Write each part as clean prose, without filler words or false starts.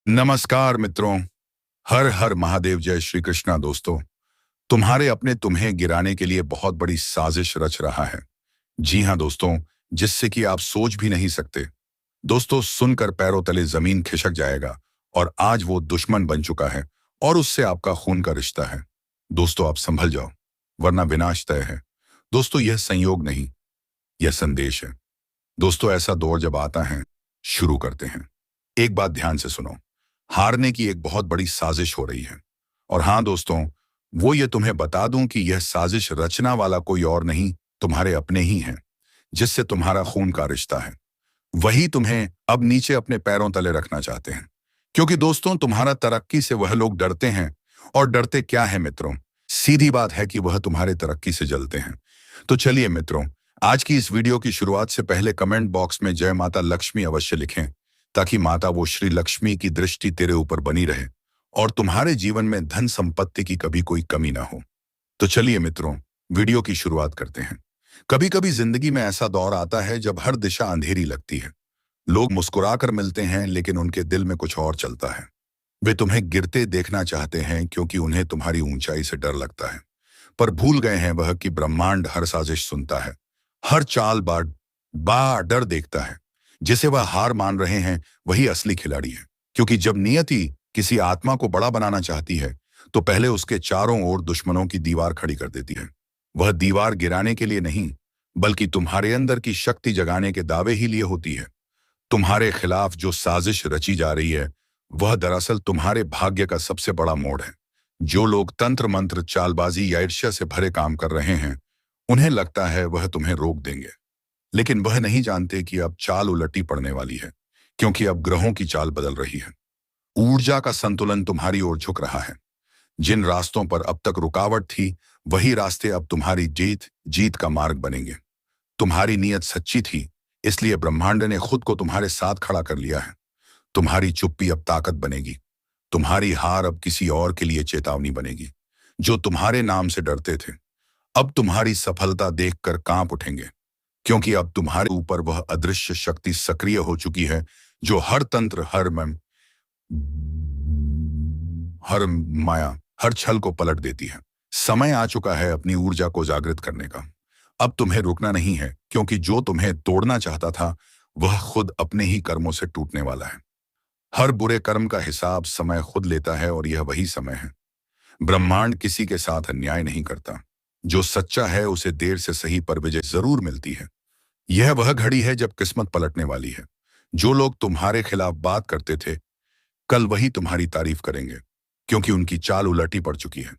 नमस्कार मित्रों। हर हर महादेव। जय श्री कृष्णा। दोस्तों, तुम्हारे अपने तुम्हें गिराने के लिए बहुत बड़ी साजिश रच रहा है। जी हाँ दोस्तों, जिससे कि आप सोच भी नहीं सकते। दोस्तों, सुनकर पैरों तले जमीन खिसक जाएगा। और आज वो दुश्मन बन चुका है और उससे आपका खून का रिश्ता है। दोस्तों, आप संभल जाओ, वरना विनाश तय है। दोस्तों, यह संयोग नहीं, यह संदेश है। दोस्तों, ऐसा दौर जब आता है, शुरू करते हैं। एक बात ध्यान से सुनो। हारने की एक बहुत बड़ी साजिश हो रही है। और हाँ दोस्तों, वो ये तुम्हें बता दूं कि यह साजिश रचना वाला कोई और नहीं, तुम्हारे अपने ही हैं, जिससे तुम्हारा खून का रिश्ता है। वही तुम्हें अब नीचे अपने पैरों तले रखना चाहते हैं। क्योंकि दोस्तों, तुम्हारा तरक्की से वह लोग डरते हैं। और डरते क्या है मित्रों? सीधी बात है कि वह तुम्हारे तरक्की से जलते हैं। तो चलिए मित्रों, आज की इस वीडियो की शुरुआत से पहले कमेंट बॉक्स में जय माता लक्ष्मी अवश्य लिखें, ताकि माता वो श्री लक्ष्मी की दृष्टि तेरे ऊपर बनी रहे और तुम्हारे जीवन में धन संपत्ति की कभी कोई कमी ना हो। तो चलिए मित्रों, वीडियो की शुरुआत करते हैं। कभी कभी जिंदगी में ऐसा दौर आता है जब हर दिशा अंधेरी लगती है। लोग मुस्कुराकर मिलते हैं, लेकिन उनके दिल में कुछ और चलता है। वे तुम्हें गिरते देखना चाहते हैं क्योंकि उन्हें तुम्हारी ऊंचाई से डर लगता है। पर भूल गए हैं वह कि ब्रह्मांड हर साजिश सुनता है, हर चाल बा डर देखता है। जिसे वह हार मान रहे हैं, वही असली खिलाड़ी है। क्योंकि जब नियति किसी आत्मा को बड़ा बनाना चाहती है, तो पहले उसके चारों ओर दुश्मनों की दीवार खड़ी कर देती है। वह दीवार गिराने के लिए नहीं, बल्कि तुम्हारे अंदर की शक्ति जगाने के दावे ही लिए होती है। तुम्हारे खिलाफ जो साजिश रची जा रही है, वह दरअसल तुम्हारे भाग्य का सबसे बड़ा मोड़ है। जो लोग तंत्र मंत्र, चालबाजी या ईर्ष्या से भरे काम कर रहे हैं, उन्हें लगता है वह तुम्हें रोक देंगे। लेकिन वह नहीं जानते कि अब चाल उलटी पड़ने वाली है। क्योंकि अब ग्रहों की चाल बदल रही है। ऊर्जा का संतुलन तुम्हारी ओर झुक रहा है। जिन रास्तों पर अब तक रुकावट थी, वही रास्ते अब तुम्हारी जीत जीत का मार्ग बनेंगे। तुम्हारी नीयत सच्ची थी, इसलिए ब्रह्मांड ने खुद को तुम्हारे साथ खड़ा कर लिया है। तुम्हारी चुप्पी अब ताकत बनेगी। तुम्हारी हार अब किसी और के लिए चेतावनी बनेगी। जो तुम्हारे नाम से डरते थे, अब तुम्हारी सफलता देखकर कांप उठेंगे। क्योंकि अब तुम्हारे ऊपर वह अदृश्य शक्ति सक्रिय हो चुकी है, जो हर तंत्र, हर माया, हर छल को पलट देती है। समय आ चुका है अपनी ऊर्जा को जागृत करने का। अब तुम्हें रुकना नहीं है, क्योंकि जो तुम्हें तोड़ना चाहता था, वह खुद अपने ही कर्मों से टूटने वाला है। हर बुरे कर्म का हिसाब समय खुद लेता है, और यह वही समय है। ब्रह्मांड किसी के साथ अन्याय नहीं करता। जो सच्चा है उसे देर से सही पर विजय जरूर मिलती है। यह वह घड़ी है जब किस्मत पलटने वाली है। जो लोग तुम्हारे खिलाफ बात करते थे, कल वही तुम्हारी तारीफ करेंगे, क्योंकि उनकी चाल उलटी पड़ चुकी है।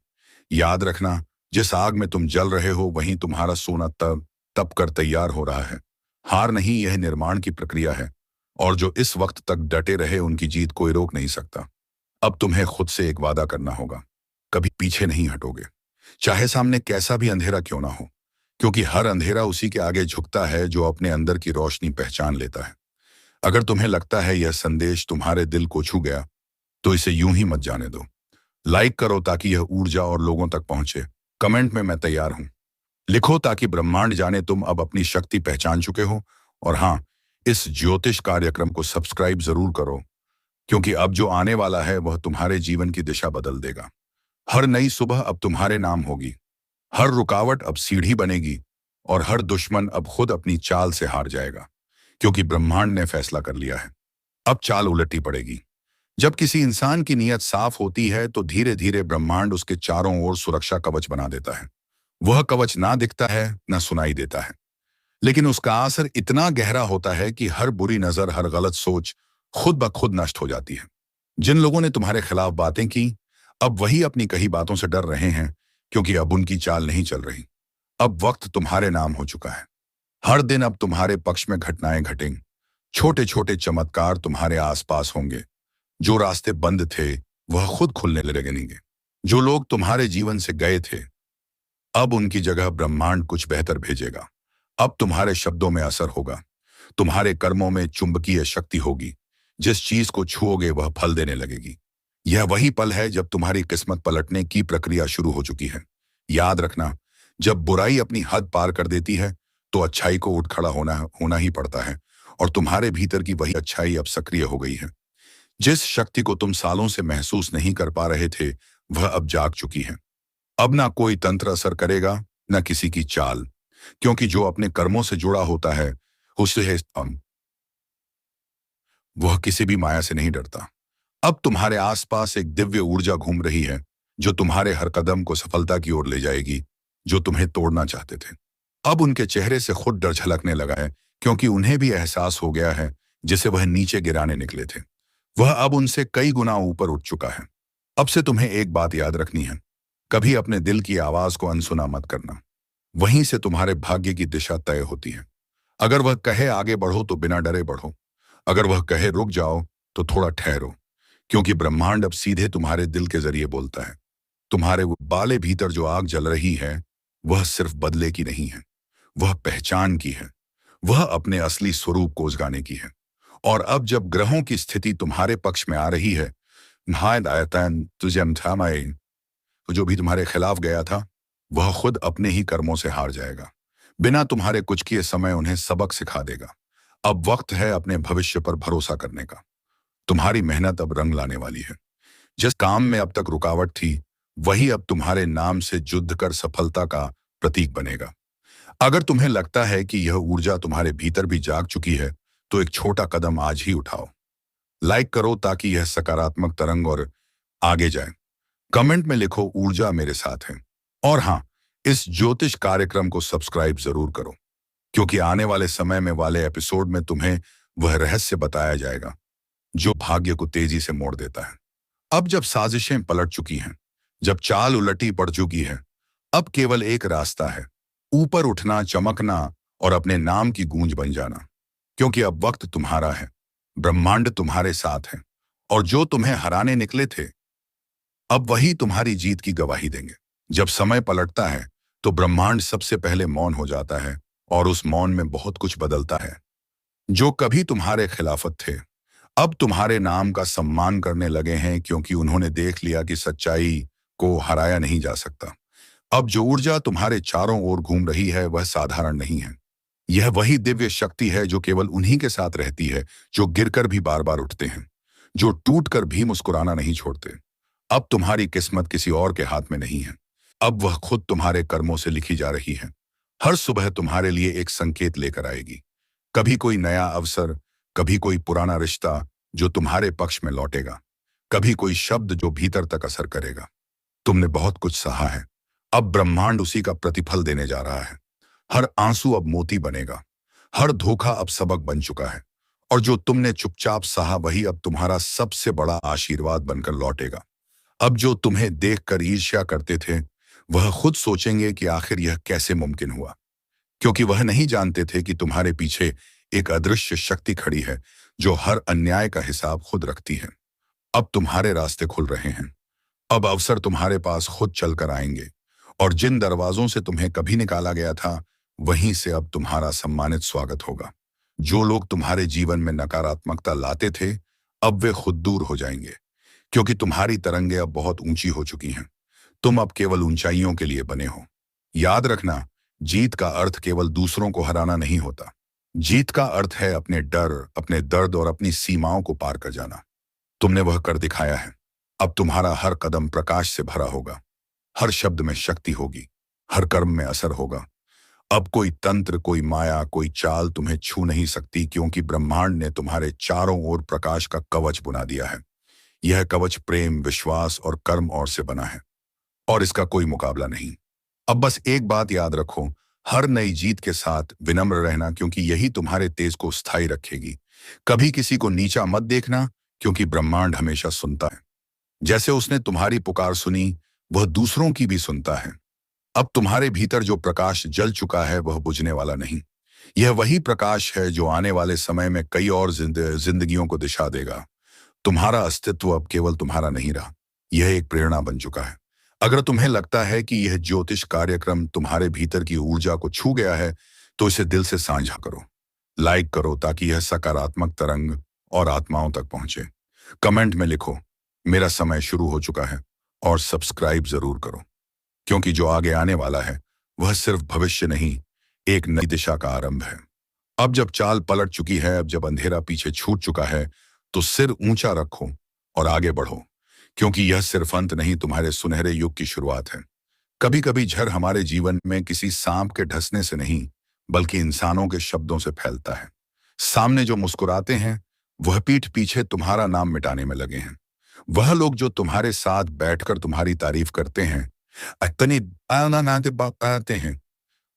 याद रखना, जिस आग में तुम जल रहे हो, वहीं तुम्हारा सोना तब तप कर तैयार हो रहा है। हार नहीं, यह निर्माण की प्रक्रिया है। और जो इस वक्त तक डटे रहे, उनकी जीत कोई रोक नहीं सकता। अब तुम्हें खुद से एक वादा करना होगा, कभी पीछे नहीं हटोगे, चाहे सामने कैसा भी अंधेरा क्यों ना हो। क्योंकि हर अंधेरा उसी के आगे झुकता है जो अपने अंदर की रोशनी पहचान लेता है। अगर तुम्हें लगता है यह संदेश तुम्हारे दिल को छू गया, तो इसे यूं ही मत जाने दो। लाइक करो ताकि यह ऊर्जा और लोगों तक पहुंचे। कमेंट में मैं तैयार हूं लिखो, ताकि ब्रह्मांड जाने तुम अब अपनी शक्ति पहचान चुके हो। और हाँ, इस ज्योतिष कार्यक्रम को सब्सक्राइब जरूर करो, क्योंकि अब जो आने वाला है वह तुम्हारे जीवन की दिशा बदल देगा। हर नई सुबह अब तुम्हारे नाम होगी। हर रुकावट अब सीढ़ी बनेगी। और हर दुश्मन अब खुद अपनी चाल से हार जाएगा। क्योंकि ब्रह्मांड ने फैसला कर लिया है, अब चाल उलटी पड़ेगी। जब किसी इंसान की नीयत साफ होती है, तो धीरे धीरे ब्रह्मांड उसके चारों ओर सुरक्षा कवच बना देता है। वह कवच ना दिखता है, ना सुनाई देता है, लेकिन उसका असर इतना गहरा होता है कि हर बुरी नजर, हर गलत सोच खुद ब खुद नष्ट हो जाती है। जिन लोगों ने तुम्हारे खिलाफ बातें की, अब वही अपनी कही बातों से डर रहे हैं। क्योंकि अब उनकी चाल नहीं चल रही। अब वक्त तुम्हारे नाम हो चुका है। हर दिन अब तुम्हारे पक्ष में घटनाएं घटेंगी। छोटे छोटे चमत्कार तुम्हारे आसपास होंगे। जो रास्ते बंद थे, वह खुद खुलने लगेंगे। जो लोग तुम्हारे जीवन से गए थे, अब उनकी जगह ब्रह्मांड कुछ बेहतर भेजेगा। अब तुम्हारे शब्दों में असर होगा। तुम्हारे कर्मों में चुंबकीय शक्ति होगी। जिस चीज को छुओगे वह फल देने लगेगी। यह वही पल है जब तुम्हारी किस्मत पलटने की प्रक्रिया शुरू हो चुकी है। याद रखना, जब बुराई अपनी हद पार कर देती है, तो अच्छाई को उठ खड़ा होना होना ही पड़ता है। और तुम्हारे भीतर की वही अच्छाई अब सक्रिय हो गई है। जिस शक्ति को तुम सालों से महसूस नहीं कर पा रहे थे, वह अब जाग चुकी है। अब ना कोई तंत्र असर करेगा, ना किसी की चाल, क्योंकि जो अपने कर्मों से जुड़ा होता है, उससे वह किसी भी माया से नहीं डरता। अब तुम्हारे आसपास एक दिव्य ऊर्जा घूम रही है, जो तुम्हारे हर कदम को सफलता की ओर ले जाएगी, जो तुम्हें तोड़ना चाहते थे। अब उनके चेहरे से खुद डर झलकने लगा है, क्योंकि उन्हें भी एहसास हो गया है जिसे वह नीचे गिराने निकले थे। वह अब उनसे कई गुना ऊपर उठ चुका है। अब से तुम्हें एक बात याद रखनी है, कभी अपने दिल की आवाज को अनसुना मत करना। वहीं से तुम्हारे भाग्य की दिशा तय होती है। अगर वह कहे आगे बढ़ो तो बिना डरे बढ़ो, अगर वह कहे रुक जाओ तो थोड़ा ठहरो, क्योंकि ब्रह्मांड अब सीधे तुम्हारे दिल के जरिए बोलता है। तुम्हारे वो बाले भीतर जो आग जल रही है, वह सिर्फ बदले की नहीं है, वह पहचान की है, वह अपने असली स्वरूप को उजागरने की है। और अब जब ग्रहों की स्थिति तुम्हारे पक्ष में आ रही है, जो भी तुम्हारे खिलाफ गया था, वह खुद अपने ही कर्मों से हार जाएगा। बिना तुम्हारे कुछ किए समय उन्हें सबक सिखा देगा। अब वक्त है अपने भविष्य पर भरोसा करने का। तुम्हारी मेहनत अब रंग लाने वाली है। जिस काम में अब तक रुकावट थी, वही अब तुम्हारे नाम से युद्ध कर सफलता का प्रतीक बनेगा। अगर तुम्हें लगता है कि यह ऊर्जा तुम्हारे भीतर भी जाग चुकी है, तो एक छोटा कदम आज ही उठाओ। लाइक करो ताकि यह सकारात्मक तरंग और आगे जाए। कमेंट में लिखो ऊर्जा मेरे साथ है। और हाँ, इस ज्योतिष कार्यक्रम को सब्सक्राइब जरूर करो, क्योंकि आने वाले समय में वाले एपिसोड में तुम्हें वह रहस्य बताया जाएगा जो भाग्य को तेजी से मोड़ देता है। अब जब साजिशें पलट चुकी हैं, जब चाल उलटी पड़ चुकी है, अब केवल एक रास्ता है, ऊपर उठना, चमकना और अपने नाम की गूंज बन जाना। क्योंकि अब वक्त तुम्हारा है, ब्रह्मांड तुम्हारे साथ है, और जो तुम्हें हराने निकले थे, अब वही तुम्हारी जीत की गवाही देंगे। जब समय पलटता है, तो ब्रह्मांड सबसे पहले मौन हो जाता है, और उस मौन में बहुत कुछ बदलता है। जो कभी तुम्हारे खिलाफत थे, अब तुम्हारे नाम का सम्मान करने लगे हैं, क्योंकि उन्होंने देख लिया कि सच्चाई को हराया नहीं जा सकता। अब जो ऊर्जा तुम्हारे चारों ओर घूम रही है, वह साधारण नहीं है। यह वही दिव्य शक्ति है जो केवल उन्हीं के साथ रहती है जो गिरकर भी बार बार उठते हैं, जो टूटकर भी मुस्कुराना नहीं छोड़ते। अब तुम्हारी किस्मत किसी और के हाथ में नहीं है, अब वह खुद तुम्हारे कर्मों से लिखी जा रही है। हर सुबह तुम्हारे लिए एक संकेत लेकर आएगी, कभी कोई नया अवसर, कभी कोई पुराना रिश्ता जो तुम्हारे पक्ष में लौटेगा, कभी कोई शब्द जो भीतर तक असर करेगा। तुमने बहुत कुछ सहा है, अब ब्रह्मांड उसी का प्रतिफल देने जा रहा है। हर आंसू अब मोती बनेगा, हर धोखा अब सबक बन चुका है, और जो तुमने चुपचाप सहा, वही अब तुम्हारा सबसे बड़ा आशीर्वाद बनकर लौटेगा। अब जो तुम्हें देखकर ईर्ष्या करते थे, वह खुद सोचेंगे कि आखिर यह कैसे मुमकिन हुआ, क्योंकि वह नहीं जानते थे कि तुम्हारे पीछे एक अदृश्य शक्ति खड़ी है जो हर अन्याय का हिसाब खुद रखती है। अब तुम्हारे रास्ते खुल रहे हैं, अब अवसर तुम्हारे पास खुद चलकर आएंगे, और जिन दरवाजों से तुम्हें कभी निकाला गया था, वहीं से अब तुम्हारा सम्मानित स्वागत होगा। जो लोग तुम्हारे जीवन में नकारात्मकता लाते थे, अब वे खुद दूर हो जाएंगे, क्योंकि तुम्हारी तरंगें अब बहुत ऊंची हो चुकी हैं। तुम अब केवल ऊंचाइयों के लिए बने हो। याद रखना, जीत का अर्थ केवल दूसरों को हराना नहीं होता। जीत का अर्थ है अपने डर, अपने दर्द और अपनी सीमाओं को पार कर जाना। तुमने वह कर दिखाया है। अब तुम्हारा हर कदम प्रकाश से भरा होगा, हर शब्द में शक्ति होगी, हर कर्म में असर होगा। अब कोई तंत्र, कोई माया, कोई चाल तुम्हें छू नहीं सकती, क्योंकि ब्रह्मांड ने तुम्हारे चारों ओर प्रकाश का कवच बुना दिया है। यह कवच प्रेम, विश्वास और कर्म और से बना है, और इसका कोई मुकाबला नहीं। अब बस एक बात याद रखो, हर नई जीत के साथ विनम्र रहना, क्योंकि यही तुम्हारे तेज को स्थायी रखेगी। कभी किसी को नीचा मत देखना, क्योंकि ब्रह्मांड हमेशा सुनता है। जैसे उसने तुम्हारी पुकार सुनी, वह दूसरों की भी सुनता है। अब तुम्हारे भीतर जो प्रकाश जल चुका है, वह बुझने वाला नहीं। यह वही प्रकाश है जो आने वाले समय में कई और जिंदगियों को दिशा देगा। तुम्हारा अस्तित्व अब केवल तुम्हारा नहीं रहा, यह एक प्रेरणा बन चुका है। अगर तुम्हें लगता है कि यह ज्योतिष कार्यक्रम तुम्हारे भीतर की ऊर्जा को छू गया है, तो इसे दिल से साझा करो, लाइक करो, ताकि यह सकारात्मक तरंग और आत्माओं तक पहुंचे। कमेंट में लिखो मेरा समय शुरू हो चुका है, और सब्सक्राइब जरूर करो, क्योंकि जो आगे आने वाला है, वह सिर्फ भविष्य नहीं, एक नई दिशा का आरंभ है। अब जब चाल पलट चुकी है, अब जब अंधेरा पीछे छूट चुका है, तो सिर ऊंचा रखो और आगे बढ़ो, क्योंकि यह सिर्फ अंत नहीं, तुम्हारे सुनहरे युग की शुरुआत है। कभी कभी झर हमारे जीवन में किसी सांप के ढसने से नहीं, बल्कि इंसानों के शब्दों से फैलता है। सामने जो मुस्कुराते हैं, वह पीठ पीछे तुम्हारा नाम मिटाने में लगे हैं। वह लोग जो तुम्हारे साथ बैठकर तुम्हारी तारीफ करते हैं, इतनी आते हैं,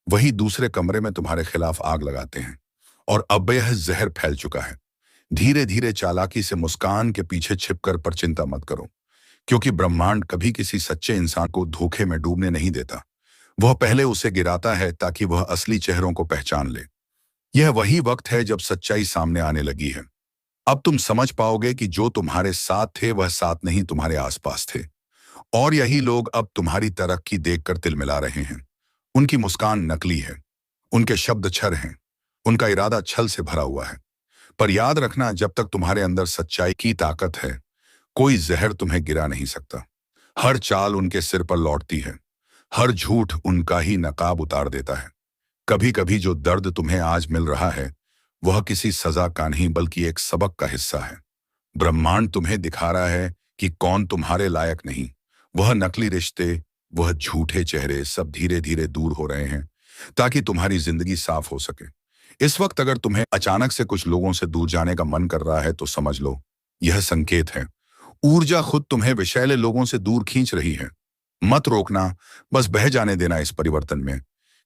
वही दूसरे कमरे में तुम्हारे खिलाफ आग लगाते हैं। और अब यह जहर फैल चुका है। धीरे धीरे चालाकी से मुस्कान के पीछे छिपकर, पर चिंता मत करो, क्योंकि ब्रह्मांड कभी किसी सच्चे इंसान को धोखे में डूबने नहीं देता। वह पहले उसे गिराता है ताकि वह असली चेहरों को पहचान ले। यह वही वक्त है जब सच्चाई सामने आने लगी है। अब तुम समझ पाओगे कि जो तुम्हारे साथ थे वह साथ नहीं, तुम्हारे आसपास थे। और यही लोग अब तुम्हारी तरक्की देखकर तिलमिला रहे हैं। उनकी मुस्कान नकली है, उनके शब्द छर हैं, उनका इरादा छल से भरा हुआ है। पर याद रखना, जब तक तुम्हारे अंदर सच्चाई की ताकत है, कोई जहर तुम्हें गिरा नहीं सकता। हर चाल उनके सिर पर लौटती है, हर झूठ उनका ही नकाब उतार देता है। कभी कभी जो दर्द तुम्हें आज मिल रहा है, वह किसी सजा का नहीं, बल्कि एक सबक का हिस्सा है। ब्रह्मांड तुम्हें दिखा रहा है कि कौन तुम्हारे लायक नहीं। वह नकली रिश्ते, वह झूठे चेहरे, सब धीरे धीरे दूर हो रहे हैं, ताकि तुम्हारी जिंदगी साफ हो सके। इस वक्त अगर तुम्हें अचानक से कुछ लोगों से दूर जाने का मन कर रहा है, तो समझ लो, यह संकेत है। ऊर्जा खुद तुम्हें विषैले लोगों से दूर खींच रही है। मत रोकना, बस बह जाने देना इस परिवर्तन में,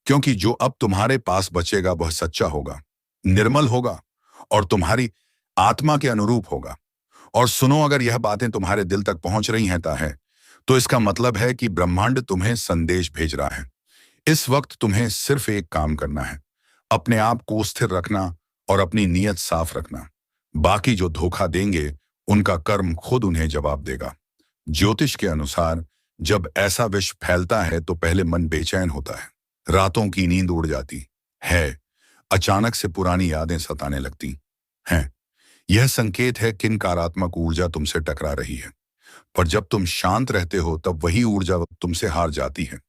क्योंकि जो अब तुम्हारे पास बचेगा वह सच्चा होगा, निर्मल होगा और तुम्हारी आत्मा के अनुरूप होगा। और सुनो, अगर यह बातें तुम्हारे दिल तक पहुंच रही हैं तो इसका मतलब है कि ब्रह्मांड तुम्हें संदेश भेज रहा है। इस वक्त तुम्हें सिर्फ एक काम करना है, अपने आप को स्थिर रखना और अपनी नीयत साफ रखना। बाकी जो धोखा देंगे, उनका कर्म खुद उन्हें जवाब देगा। ज्योतिष के अनुसार जब ऐसा विष फैलता है तो पहले मन बेचैन होता है, रातों की नींद उड़ जाती है, अचानक से पुरानी यादें सताने लगती हैं। यह संकेत है कि नकारात्मक ऊर्जा तुमसे टकरा रही है। पर जब तुम शांत रहते हो, तब वही ऊर्जा तुमसे हार जाती है।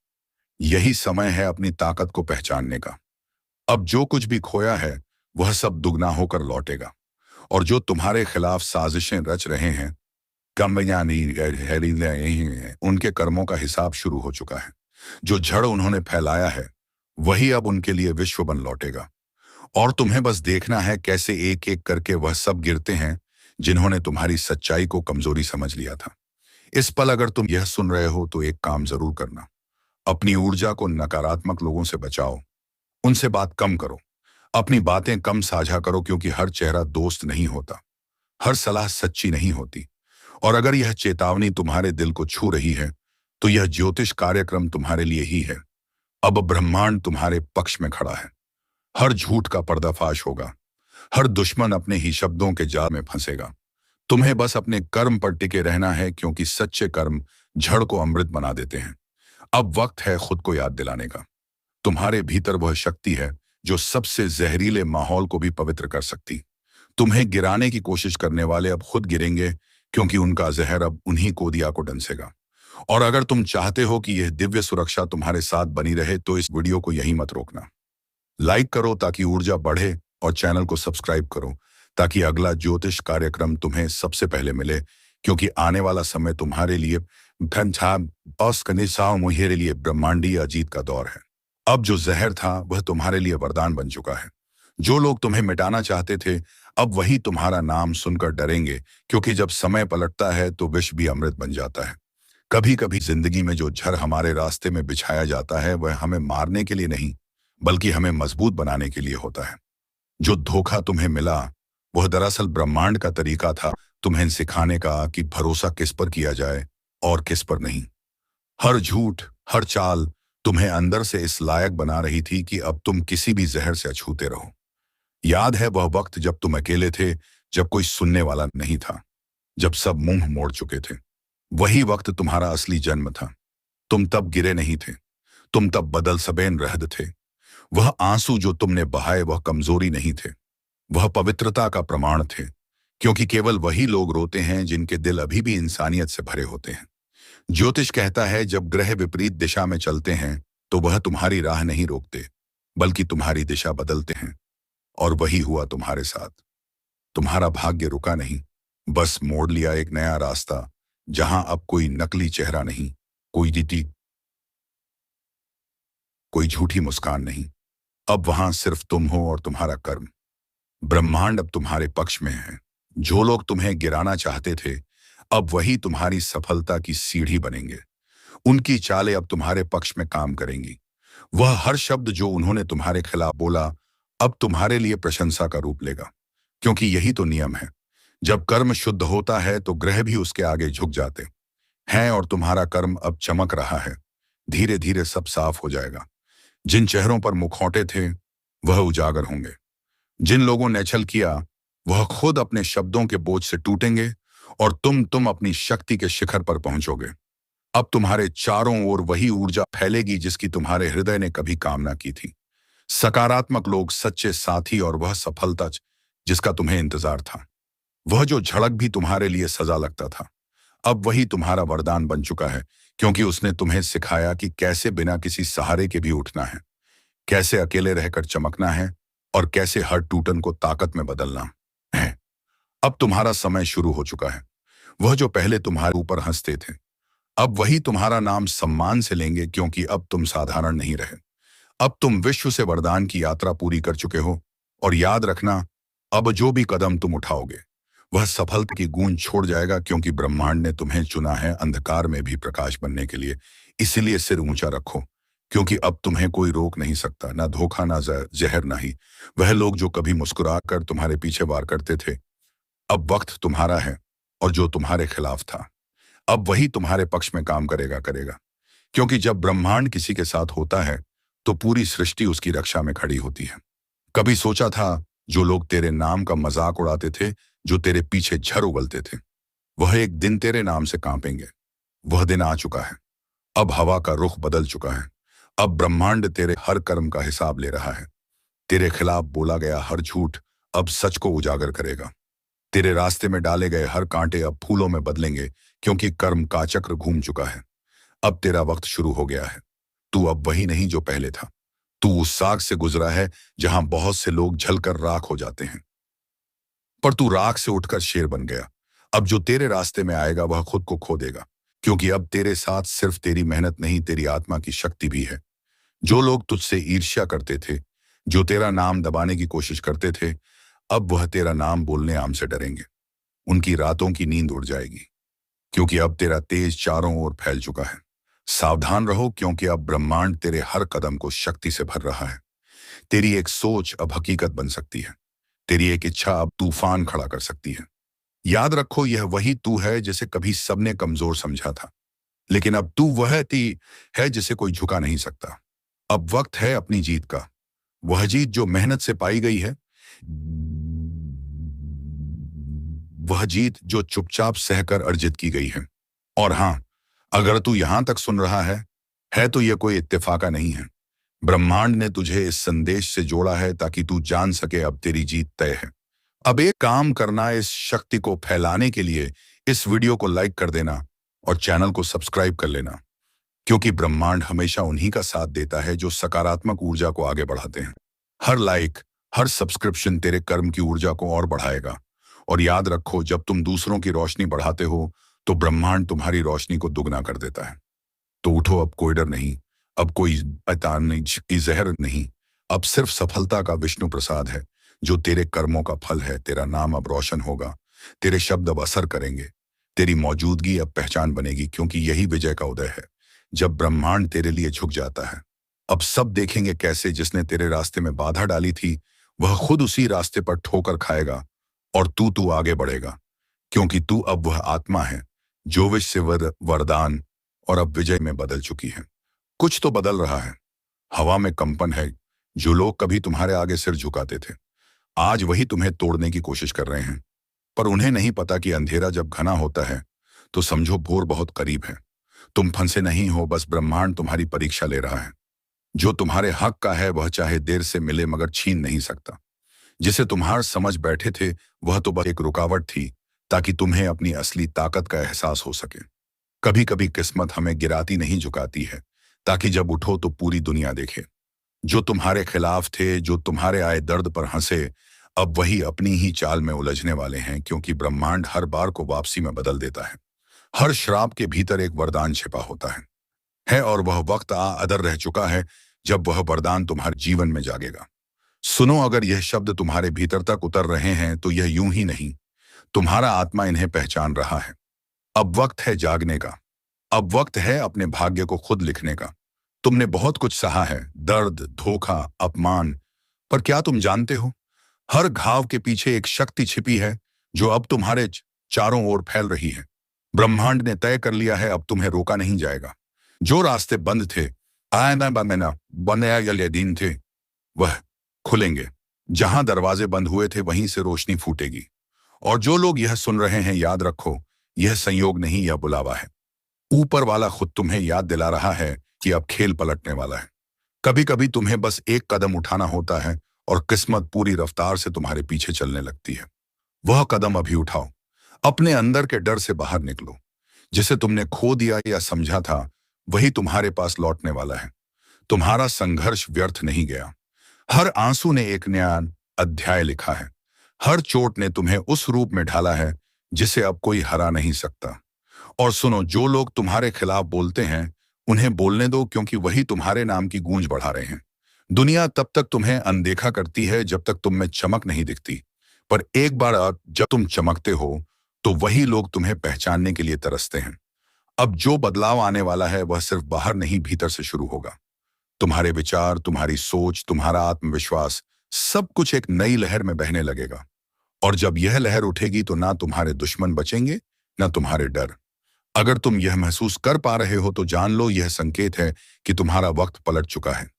यही समय है अपनी ताकत को पहचानने का। अब जो कुछ भी खोया है, वह सब दुगना होकर लौटेगा। और जो तुम्हारे खिलाफ साजिशें रच रहे हैं, उनके कर्मों का हिसाब शुरू हो चुका है। जो जड़ उन्होंने फैलाया है, वही अब उनके लिए विश्व बन लौटेगा। और तुम्हें बस देखना है कैसे एक एक करके वह सब गिरते हैं जिन्होंने तुम्हारी सच्चाई को कमजोरी समझ लिया था। इस पल अगर तुम यह सुन रहे हो, तो एक काम जरूर करना, अपनी ऊर्जा को नकारात्मक लोगों से बचाओ। उनसे बात कम करो, अपनी बातें कम साझा करो, क्योंकि हर चेहरा दोस्त नहीं होता, हर सलाह सच्ची नहीं होती। और अगर यह चेतावनी तुम्हारे दिल को छू रही है, तो यह ज्योतिष कार्यक्रम तुम्हारे लिए ही है। अब ब्रह्मांड तुम्हारे पक्ष में खड़ा है। हर झूठ का पर्दाफाश होगा, हर दुश्मन अपने ही शब्दों के जाल में फंसेगा। तुम्हें बस अपने कर्म पर टिके रहना है, क्योंकि सच्चे कर्म जड़ को अमृत बना देते हैं। अब वक्त है खुद को याद दिलाने का। तुम्हारे भीतर वह शक्ति है जो सबसे जहरीले माहौल को भी पवित्र कर सकती। तुम्हें गिराने की कोशिश करने वाले अब खुद गिरेंगे, क्योंकि उनका जहर अब उन्हीं कोदिया को डंसेगा। और अगर तुम चाहते हो कि यह दिव्य सुरक्षा तुम्हारे साथ बनी रहे, तो इस वीडियो को यहीं मत रोकना। लाइक करो ताकि ऊर्जा बढ़े, और चैनल को सब्सक्राइब करो ताकि अगला ज्योतिष कार्यक्रम तुम्हें सबसे पहले मिले, क्योंकि आने वाला समय तुम्हारे लिए मुहेरे लिए ब्रह्मांडीय अजीत का दौर है। अब जो जहर था वह तुम्हारे लिए वरदान बन चुका है। जो लोग तुम्हें मिटाना चाहते थे, अब वही तुम्हारा नाम सुनकर डरेंगे, क्योंकि जब समय पलटता है तो विष भी अमृत बन जाता है। कभी कभी जिंदगी में जो झर हमारे रास्ते में बिछाया जाता है, वह हमें मारने के लिए नहीं, बल्कि हमें मजबूत बनाने के लिए होता है। जो धोखा तुम्हें मिला, वह दरअसल ब्रह्मांड का तरीका था तुम्हें सिखाने का कि भरोसा किस पर किया जाए और किस पर नहीं। हर झूठ, हर चाल तुम्हें अंदर से इस लायक बना रही थी कि अब तुम किसी भी जहर से अछूते रहो। याद है वह वक्त जब तुम अकेले थे, जब कोई सुनने वाला नहीं था, जब सब मुंह मोड़ चुके थे? वही वक्त तुम्हारा असली जन्म था। तुम तब गिरे नहीं थे, तुम तब बदल सबेन रहद थे। वह आंसू जो तुमने बहाए, वह कमजोरी नहीं थे, वह पवित्रता का प्रमाण थे, क्योंकि केवल वही लोग रोते हैं जिनके दिल अभी भी इंसानियत से भरे होते हैं। ज्योतिष कहता है, जब ग्रह विपरीत दिशा में चलते हैं तो वह तुम्हारी राह नहीं रोकते, बल्कि तुम्हारी दिशा बदलते हैं। और वही हुआ तुम्हारे साथ। तुम्हारा भाग्य रुका नहीं, बस मोड़ लिया एक नया रास्ता, जहां अब कोई नकली चेहरा नहीं, कोई रीति, कोई झूठी मुस्कान नहीं। अब वहां सिर्फ तुम हो और तुम्हारा कर्म। ब्रह्मांड अब तुम्हारे पक्ष में है। जो लोग तुम्हें गिराना चाहते थे, अब वही तुम्हारी सफलता की सीढ़ी बनेंगे। उनकी चालें अब तुम्हारे पक्ष में काम करेंगी। वह हर शब्द जो उन्होंने तुम्हारे खिलाफ बोला, अब तुम्हारे लिए प्रशंसा का रूप लेगा। क्योंकि यही तो नियम है। जब कर्म शुद्ध होता है तो ग्रह भी उसके आगे झुक जाते हैं, और तुम्हारा कर्म अब चमक रहा है। धीरे धीरे सब साफ हो जाएगा। जिन चेहरों पर मुखौटे थे, वह उजागर होंगे। जिन लोगों ने छल किया, वह खुद अपने शब्दों के बोझ से टूटेंगे, और तुम अपनी शक्ति के शिखर पर पहुंचोगे। अब तुम्हारे चारों ओर वही ऊर्जा फैलेगी जिसकी तुम्हारे हृदय ने कभी कामना की थी। सकारात्मक लोग, सच्चे साथी, और वह सफलता जिसका तुम्हें इंतजार था। वह जो झड़क भी तुम्हारे लिए सजा लगता था, अब वही तुम्हारा वरदान बन चुका है। क्योंकि उसने तुम्हें सिखाया कि कैसे बिना किसी सहारे के भी उठना है, कैसे अकेले रहकर चमकना है, और कैसे हर टूटन को ताकत में बदलना है। अब तुम्हारा समय शुरू हो चुका है। वह जो पहले तुम्हारे ऊपर हंसते थे, अब वही तुम्हारा नाम सम्मान से लेंगे, क्योंकि अब तुम साधारण नहीं रहे। अब तुम विश्व से वरदान की यात्रा पूरी कर चुके हो। और याद रखना, अब जो भी कदम तुम उठाओगे, वह सफलता की गूंज छोड़ जाएगा, क्योंकि ब्रह्मांड ने तुम्हें चुना है अंधकार में भी प्रकाश बनने के लिए। इसीलिए सिर ऊंचा रखो, क्योंकि अब तुम्हें कोई रोक नहीं सकता, ना धोखा, ना जहर, ना ही वह लोग जो कभी मुस्कुरा कर तुम्हारे पीछे वार करते थे। अब वक्त तुम्हारा है, और जो तुम्हारे खिलाफ था, अब वही तुम्हारे पक्ष में काम करेगा। क्योंकि जब ब्रह्मांड किसी के साथ होता है, तो पूरी सृष्टि उसकी रक्षा में खड़ी होती है। कभी सोचा था, जो लोग तेरे नाम का मजाक उड़ाते थे, जो तेरे पीछे झर उगलते थे, वह एक दिन तेरे नाम से कांपेंगे। वह दिन आ चुका है। अब हवा का रुख बदल चुका है। अब ब्रह्मांड तेरे हर कर्म का हिसाब ले रहा है। तेरे खिलाफ बोला गया हर झूठ अब सच को उजागर करेगा। तेरे रास्ते में डाले गए हर कांटे अब फूलों में बदलेंगे, क्योंकि कर्म का चक्र घूम चुका है। अब तेरा वक्त शुरू हो गया है। तू अब वही नहीं जो पहले था। तू उस साग से गुजरा है जहां बहुत से लोग जलकर राख हो जाते हैं, पर तू राख से उठकर शेर बन गया। अब जो तेरे रास्ते में आएगा, वह खुद को खो देगा, क्योंकि अब तेरे साथ सिर्फ तेरी मेहनत नहीं, तेरी आत्मा की शक्ति भी है। जो लोग तुझसे ईर्ष्या करते थे, जो तेरा नाम दबाने की कोशिश करते थे, अब वह तेरा नाम बोलने आम से डरेंगे। उनकी रातों की नींद उड़ जाएगी, क्योंकि अब तेरा तेज चारों ओर फैल चुका है। सावधान रहो, क्योंकि अब ब्रह्मांड तेरे हर कदम को शक्ति से भर रहा है। तेरी एक सोच अब हकीकत बन सकती है। तेरी एक इच्छा अब तूफान खड़ा कर सकती है। याद रखो, यह वही तू है जिसे कभी सबने कमजोर समझा था, लेकिन अब तू वह ती है जिसे कोई झुका नहीं सकता। अब वक्त है अपनी जीत का। वह जीत जो मेहनत से पाई गई है, वह जीत जो चुपचाप सहकर अर्जित की गई है। और हाँ, अगर तू यहां तक सुन रहा है तो यह कोई इत्तेफाका नहीं है। ब्रह्मांड ने तुझे इस संदेश से जोड़ा है ताकि तू जान सके अब तेरी जीत तय है। अब एक काम करना, इस शक्ति को फैलाने के लिए इस वीडियो को लाइक कर देना और चैनल को सब्सक्राइब कर लेना, क्योंकि ब्रह्मांड हमेशा उन्हीं का साथ देता है जो सकारात्मक ऊर्जा को आगे बढ़ाते हैं। हर लाइक, हर सब्सक्रिप्शन तेरे कर्म की ऊर्जा को और बढ़ाएगा। और याद रखो, जब तुम दूसरों की रोशनी बढ़ाते हो, तो ब्रह्मांड तुम्हारी रोशनी को दुगना कर देता है। तो उठो, अब कोई डर नहीं, अब कोई अतान नहीं, जहर नहीं। अब सिर्फ सफलता का विष्णु प्रसाद है, जो तेरे कर्मों का फल है। तेरा नाम अब रोशन होगा, तेरे शब्द अब असर करेंगे, तेरी मौजूदगी अब पहचान बनेगी, क्योंकि यही विजय का उदय है, जब ब्रह्मांड तेरे लिए झुक जाता है। अब सब देखेंगे कैसे जिसने तेरे रास्ते में बाधा डाली थी, वह खुद उसी रास्ते पर ठोकर खाएगा, और तू आगे बढ़ेगा, क्योंकि तू अब वह आत्मा है जो विश्व से वरदान और अब विजय में बदल चुकी है। कुछ तो बदल रहा है। हवा में कंपन है। जो लोग कभी तुम्हारे आगे सिर झुकाते थे, आज वही तुम्हें तोड़ने की कोशिश कर रहे हैं। पर उन्हें नहीं पता कि अंधेरा जब घना होता है, तो समझो भोर बहुत करीब है। तुम फंसे नहीं हो, बस ब्रह्मांड तुम्हारी परीक्षा ले रहा है। जो तुम्हारे हक का है, वह चाहे देर से मिले मगर छीन नहीं सकता। जिसे तुम्हार समझ बैठे थे, वह तो बस एक रुकावट थी, ताकि तुम्हें अपनी असली ताकत का एहसास हो सके। कभी कभी किस्मत हमें गिराती नहीं, झुकाती है, ताकि जब उठो तो पूरी दुनिया देखे। जो तुम्हारे खिलाफ थे, जो तुम्हारे आए दर्द पर हंसे, अब वही अपनी ही चाल में उलझने वाले हैं, क्योंकि ब्रह्मांड हर बार को वापसी में बदल देता है। हर श्राप के भीतर एक वरदान छिपा होता है और वह वक्त अदर रह चुका है जब वह वरदान तुम्हारे जीवन में जागेगा। सुनो, अगर यह शब्द तुम्हारे भीतर तक उतर रहे हैं तो यह यूं ही नहीं, तुम्हारा आत्मा इन्हें पहचान रहा है। अब वक्त है जागने का। अब वक्त है अपने भाग्य को खुद लिखने का। तुमने बहुत कुछ सहा है, दर्द, धोखा, अपमान, पर क्या तुम जानते हो, हर घाव के पीछे एक शक्ति छिपी है जो अब तुम्हारे चारों ओर फैल रही है। ब्रह्मांड ने तय कर लिया है, अब तुम्हें रोका नहीं जाएगा। जो रास्ते बंद थे, आयना बमेना बनया यले दिन थे, वह खुलेंगे। जहां दरवाजे बंद हुए थे वहीं से रोशनी फूटेगी। और जो लोग यह सुन रहे हैं, याद रखो, यह संयोग नहीं, यह बुलावा है। ऊपर वाला खुद तुम्हें याद दिला रहा है कि अब खेल पलटने वाला है। कभी कभी तुम्हें बस एक कदम उठाना होता है और किस्मत पूरी रफ्तार से तुम्हारे पीछे चलने लगती है। वह कदम अभी उठाओ। अपने अंदर के डर से बाहर निकलो। जिसे तुमने खो दिया या समझा था, वही तुम्हारे पास लौटने वाला है। तुम्हारा संघर्ष व्यर्थ नहीं गया। हर आंसू ने एक नया अध्याय लिखा है। हर चोट ने तुम्हें उस रूप में ढाला है जिसे अब कोई हरा नहीं सकता। और सुनो, जो लोग तुम्हारे खिलाफ बोलते हैं, उन्हें बोलने दो, क्योंकि वही तुम्हारे नाम की गूंज बढ़ा रहे हैं। दुनिया तब तक तुम्हें अनदेखा करती है जब तक तुम में चमक नहीं दिखती, पर एक बार जब तुम चमकते हो तो वही लोग तुम्हें पहचानने के लिए तरसते हैं। अब जो बदलाव आने वाला है वह सिर्फ बाहर नहीं, भीतर से शुरू होगा। तुम्हारे विचार, तुम्हारी सोच, तुम्हारा आत्मविश्वास, सब कुछ एक नई लहर में बहने लगेगा। और जब यह लहर उठेगी तो ना तुम्हारे दुश्मन बचेंगे, ना तुम्हारे डर। अगर तुम यह महसूस कर पा रहे हो तो जान लो, यह संकेत है कि तुम्हारा वक्त पलट चुका है।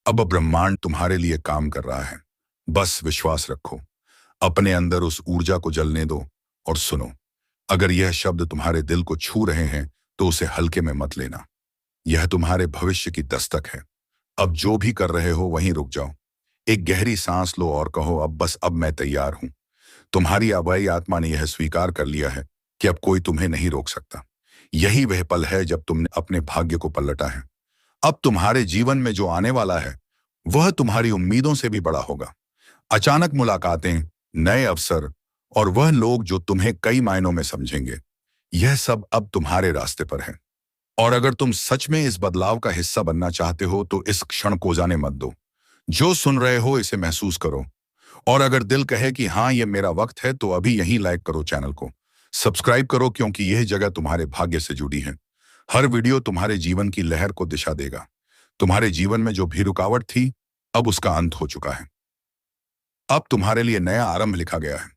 अब ब्रह्मांड तुम्हारे लिए काम कर रहा है। बस विश्वास रखो, अपने अंदर उस ऊर्जा को जलने दो। और सुनो, अगर यह शब्द तुम्हारे दिल को छू रहे हैं तो उसे हल्के में मत लेना। यह तुम्हारे भविष्य की दस्तक है। अब जो भी कर रहे हो वहीं रुक जाओ, एक गहरी सांस लो और कहो, अब मैं तैयार हूं। तुम्हारी अवाई आत्मा ने यह स्वीकार कर लिया है कि अब कोई तुम्हें नहीं रोक सकता। यही वह पल है जब तुमने अपने भाग्य को पलटा है। अब तुम्हारे जीवन में जो आने वाला है वह तुम्हारी उम्मीदों से भी बड़ा होगा। अचानक मुलाकातें, नए अवसर और वह लोग जो तुम्हें कई मायनों में समझेंगे, यह सब अब तुम्हारे रास्ते पर है। और अगर तुम सच में इस बदलाव का हिस्सा बनना चाहते हो तो इस क्षण को जाने मत दो। जो सुन रहे हो इसे महसूस करो। और अगर दिल कहे कि हाँ, यह मेरा वक्त है, तो अभी यहीं लाइक करो, चैनल को सब्सक्राइब करो, क्योंकि यह जगह तुम्हारे भाग्य से जुड़ी है। हर वीडियो तुम्हारे जीवन की लहर को दिशा देगा। तुम्हारे जीवन में जो भी रुकावट थी, अब उसका अंत हो चुका है। अब तुम्हारे लिए नया आरंभ लिखा गया है।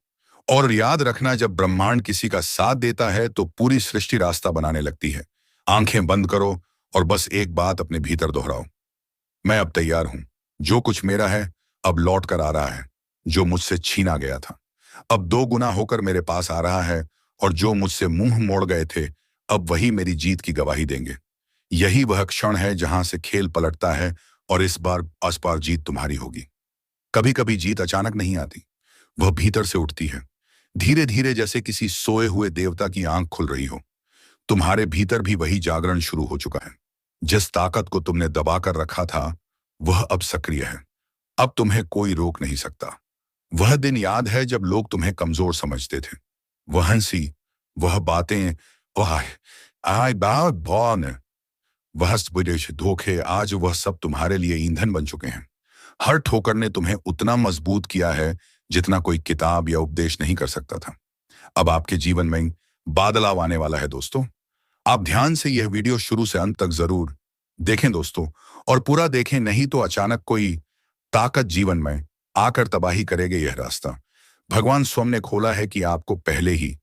और याद रखना, जब ब्रह्मांड किसी का साथ देता है तो पूरी सृष्टि रास्ता बनाने लगती है। आंखें बंद करो और बस एक बात अपने भीतर दोहराओ, मैं अब तैयार हूं। जो कुछ मेरा है अब लौट कर आ रहा है। जो मुझसे छीना गया था अब दो गुना होकर मेरे पास आ रहा है। और जो मुझसे मुंह मोड़ गए थे, अब वही मेरी जीत की गवाही देंगे। यही वह क्षण है जहां से खेल पलटता है और इस बार जीत तुम्हारी होगी। कभी कभी जीत अचानक नहीं आती, वह भीतर से उठती है, धीरे धीरे, जैसे किसी सोए हुए देवता की आंख खुल रही हो। तुम्हारे भीतर भी वही जागरण शुरू हो चुका है। जिस ताकत को तुमने दबा कर रखा था वह अब सक्रिय है। अब तुम्हें कोई रोक नहीं सकता। वह दिन याद है जब लोग तुम्हें कमजोर समझते थे। वह हंसी, वह बातें, वह आय बात बौन, वह विदेश धोखे, आज वह सब तुम्हारे लिए ईंधन बन चुके हैं। हर ठोकर ने तुम्हें उतना मजबूत किया है जितना कोई किताब या उपदेश नहीं कर सकता था। अब आपके जीवन में बदलाव आने वाला है दोस्तों। आप ध्यान से यह वीडियो शुरू से अंत तक जरूर देखें दोस्तों, और पूरा देखें, नहीं तो अचानक कोई ताकत जीवन में आकर तबाही करेगा। यह रास्ता भगवान स्वयं ने खोला है कि आपको पहले ही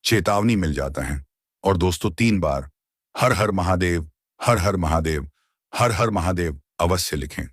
चेतावनी मिल जाता है। और दोस्तों, 3 बार हर हर महादेव, हर हर महादेव, हर हर महादेव अवश्य लिखें।